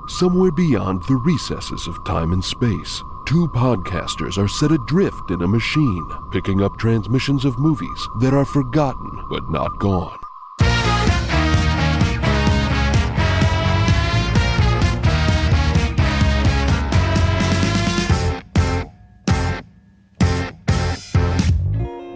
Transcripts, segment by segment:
Somewhere beyond the recesses of time and space, two podcasters are set adrift in a machine, picking up transmissions of movies that are forgotten but not gone.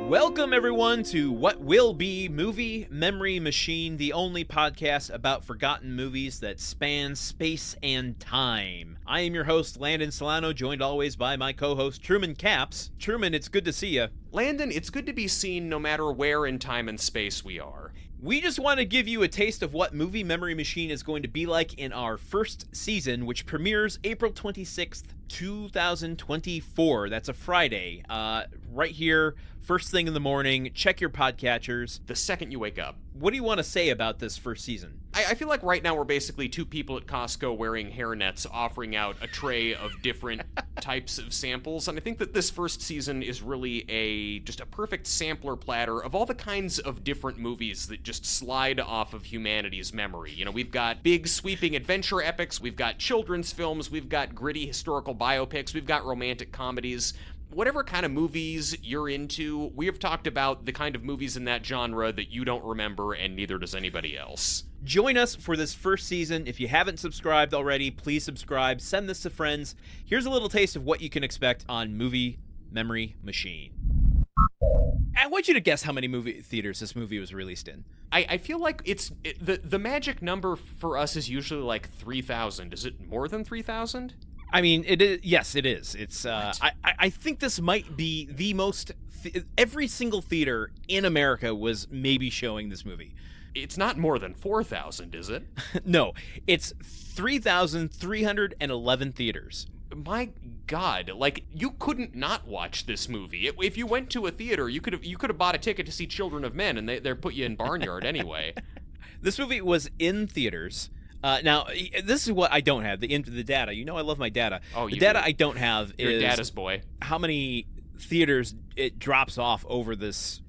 Welcome, everyone, to What Will Be Movie Memory Machine, the only podcast about forgotten movies that span space and time. I am your host, Landon Solano, joined always by my co-host, Truman Capps. Truman, it's good to see you. Landon, it's good to be seen no matter where in time and space we are. We just want to give you a taste of what Movie Memory Machine is going to be like in our first season, which premieres April 26th, 2024. That's a Friday. Right here, first thing in the morning. Check your podcatchers. The second you wake up. What do you want to say about this first season? I feel like right now we're basically two people at Costco wearing hairnets offering out a tray of different types of samples, and I think that this first season is really just a perfect sampler platter of all the kinds of different movies that just slide off of humanity's memory. You know, we've got big sweeping adventure epics, we've got children's films, we've got gritty historical biopics, we've got romantic comedies. Whatever kind of movies you're into, we have talked about the kind of movies in that genre that you don't remember, and neither does anybody else. Join us for this first season. If you haven't subscribed already, please subscribe. Send this to friends. Here's a little taste of what you can expect on Movie Memory Machine. I want you to guess how many movie theaters this movie was released in. I feel like the magic number for us is usually like 3,000. Is it more than 3,000? I mean, it is. Yes, it is. It's. I think this might be the most. Every single theater in America was maybe showing this movie. It's not more than 4,000, is it? No, it's 3,311 theaters. My God, like, you couldn't not watch this movie. If you went to a theater, you could have bought a ticket to see Children of Men, and they put you in Barnyard anyway. This movie was in theaters. Now, this is what I don't have, the data. You know I love my data. Oh, the data I don't have You're is data's boy. How many theaters it drops off over this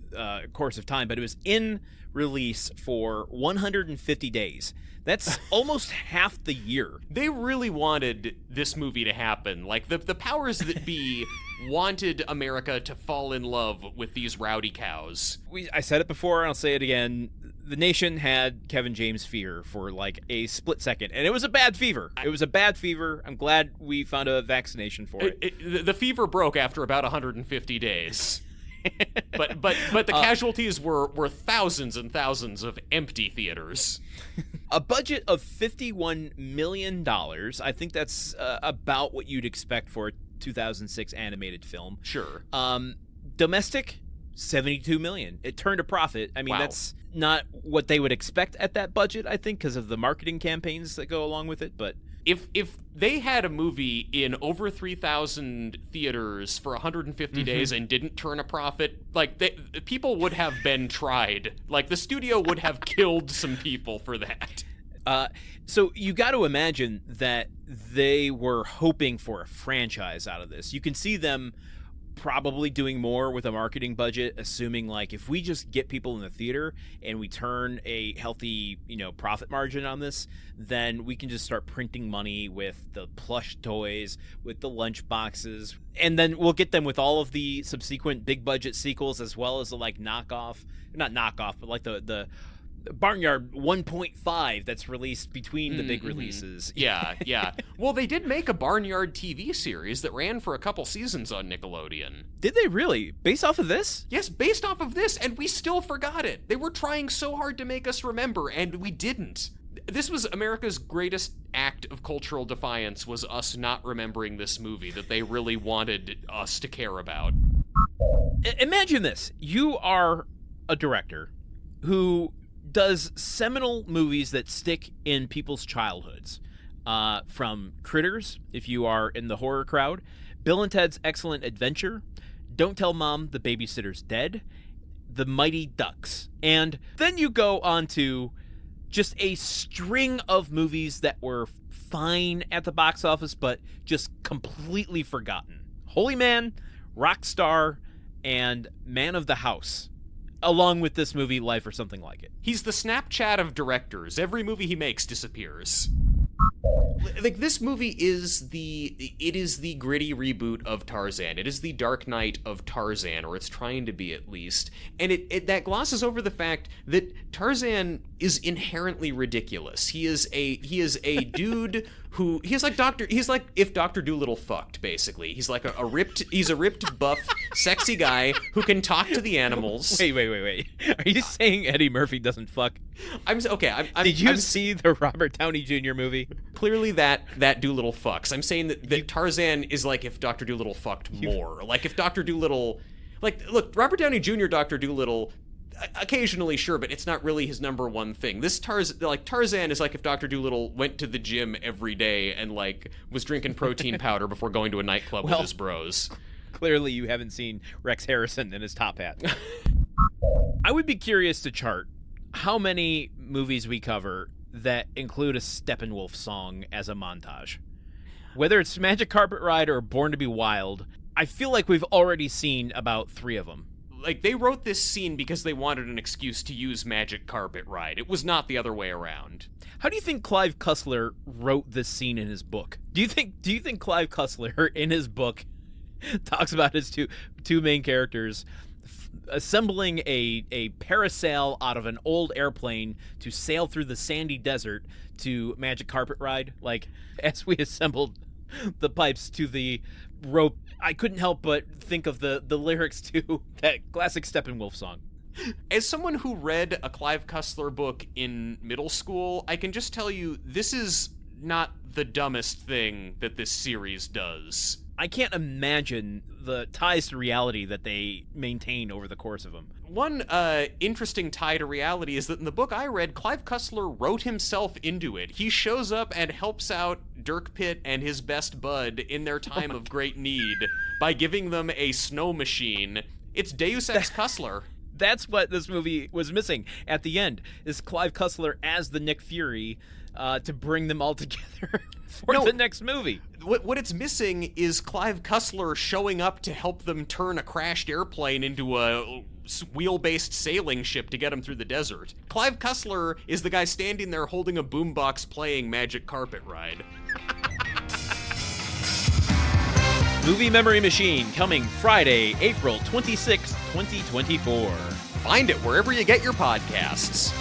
course of time, but it was in release for 150 days. That's almost half the year. They really wanted this movie to happen. Like, the powers that be wanted America to fall in love with these rowdy cows. I said it before, and I'll say it again. The nation had Kevin James fever for like a split second, and it was a bad fever. It was a bad fever. I'm glad we found a vaccination for it. The fever broke after about 150 days. but the casualties were thousands and thousands of empty theaters. A budget of $51 million. I think that's about what you'd expect for a 2006 animated film. Sure. Domestic, $72 million. It turned a profit. I mean, wow. That's not what they would expect at that budget, I think, because of the marketing campaigns that go along with it. But if they had a movie in over 3,000 theaters for 150 days and didn't turn a profit, like, people would have been tried. Like, the studio would have killed some people for that. So you got to imagine that they were hoping for a franchise out of this. You can see them probably doing more with a marketing budget, assuming, like, if we just get people in the theater and we turn a healthy, profit margin on this, then we can just start printing money with the plush toys, with the lunch boxes, and then we'll get them with all of the subsequent big budget sequels, as well as the, like, not knockoff, but like the Barnyard 1.5 that's released between the big releases. Yeah. Well, they did make a Barnyard TV series that ran for a couple seasons on Nickelodeon. Did they really? Based off of this? Yes, based off of this, and we still forgot it. They were trying so hard to make us remember, and we didn't. This was America's greatest act of cultural defiance, was us not remembering this movie that they really wanted us to care about. Imagine this. You are a director who does seminal movies that stick in people's childhoods. From Critters, if you are in the horror crowd, Bill and Ted's Excellent Adventure, Don't Tell Mom the Babysitter's Dead, The Mighty Ducks. And then you go on to just a string of movies that were fine at the box office, but just completely forgotten. Holy Man, Rockstar, and Man of the House, along with this movie, Life or Something Like It. He's the Snapchat of directors. Every movie he makes disappears. Like, this movie is the gritty reboot of Tarzan. It is the Dark Knight of Tarzan, or it's trying to be at least. And that glosses over the fact that Tarzan is inherently ridiculous. He is a dude who he's like if Dr. Dolittle fucked, basically. He's like a ripped buff sexy guy who can talk to the animals. Wait. Are you saying Eddie Murphy doesn't fuck? Did you see the Robert Downey Jr. movie? Clearly that Dolittle fucks. I'm saying that Tarzan is like if Dr. Dolittle fucked more. Like if Dr. Dolittle, look, Robert Downey Jr. Dr. Dolittle, occasionally, sure, but it's not really his number one thing. This Tarzan is like if Dr. Dolittle went to the gym every day and was drinking protein powder before going to a nightclub with his bros. Clearly you haven't seen Rex Harrison in his top hat. I would be curious to chart how many movies we cover that include a Steppenwolf song as a montage. Whether it's Magic Carpet Ride or Born to Be Wild, I feel like we've already seen about 3 of them. Like, they wrote this scene because they wanted an excuse to use Magic Carpet Ride. It was not the other way around. How do you think Clive Cussler wrote this scene in his book? Do you think Clive Cussler in his book talks about his two main characters assembling a parasail out of an old airplane to sail through the sandy desert to Magic Carpet Ride? Like, as we assembled the pipes to the rope, I couldn't help but think of the lyrics to that classic Steppenwolf song. As someone who read a Clive Cussler book in middle school, I can just tell you this is not the dumbest thing that this series does. I can't imagine the ties to reality that they maintain over the course of them. One interesting tie to reality is that in the book I read, Clive Cussler wrote himself into it. He shows up and helps out Dirk Pitt and his best bud in their time of great need by giving them a snow machine. It's Deus Ex Cussler. That's what this movie was missing at the end, is Clive Cussler as the Nick Fury to bring them all together for the next movie. What it's missing is Clive Cussler showing up to help them turn a crashed airplane into a wheel-based sailing ship to get them through the desert. Clive Cussler is the guy standing there holding a boombox playing Magic Carpet Ride. Movie Memory Machine, coming Friday, April 26, 2024. Find it wherever you get your podcasts.